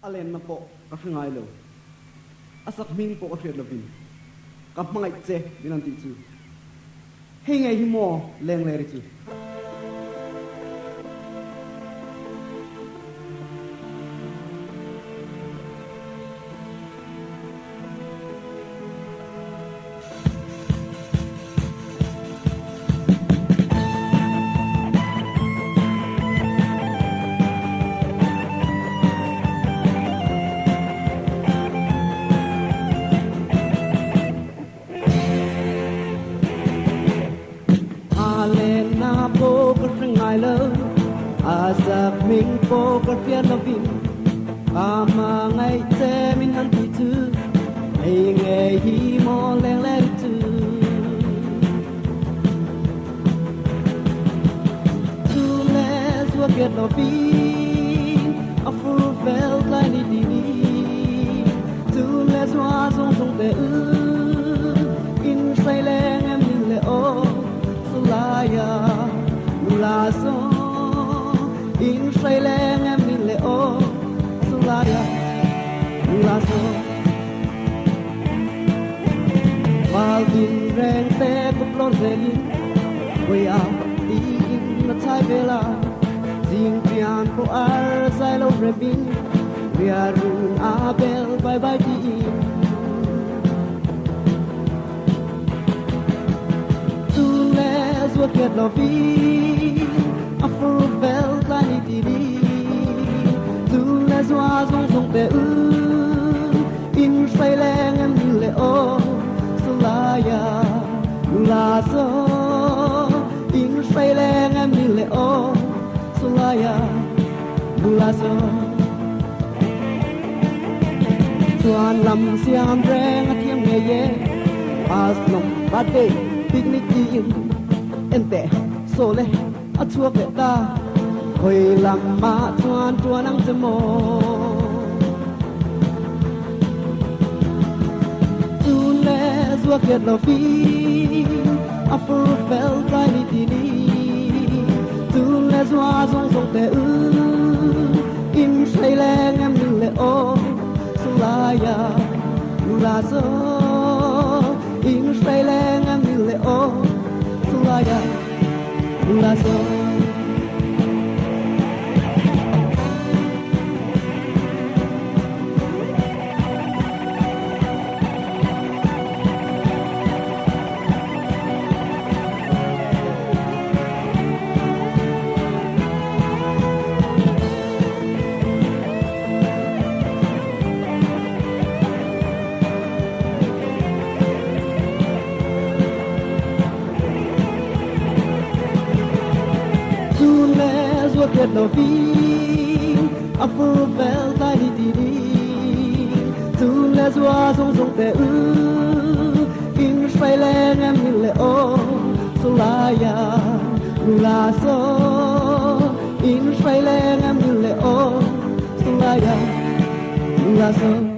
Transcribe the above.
alen na po ka hrangai lo asak ming po ka hriat lovin ka mangai che dinanti chu hei ngai hi mo leng le ri chu na po ka hrangai lo asak ming po ka hriat lovin ka mangai che min han ti chu hei ngai hi mo leng le ri chu tu les wa get lovin a fu vel lai ni di ni tu les wa song song te in sai leng em ni le o Laya la so in say leng em ni le o Laya la so While in reng te ko plon zeli we are the in the tai vela ding pian ko ar sai lo rebin we are run abel bye bye di what get loving a full bell tiny didi tu les oies sont pe in say leng em le o solaya la so in say leng em le o solaya la so chuan lam siam reng a thiam nge ye as nom bate picnic in ente sole a chua ke ta hoi lang ma chuan ang chemo tu le zua ke lo fi a fur fel tai ni ti ni tu le zua zong te in sai leng em le o la ya la so in sai leng em le o Laya, la so. Get loving a full bell tiny didi tu les oies sont te in say leng em le o solaya la so in say leng em le o solaya la so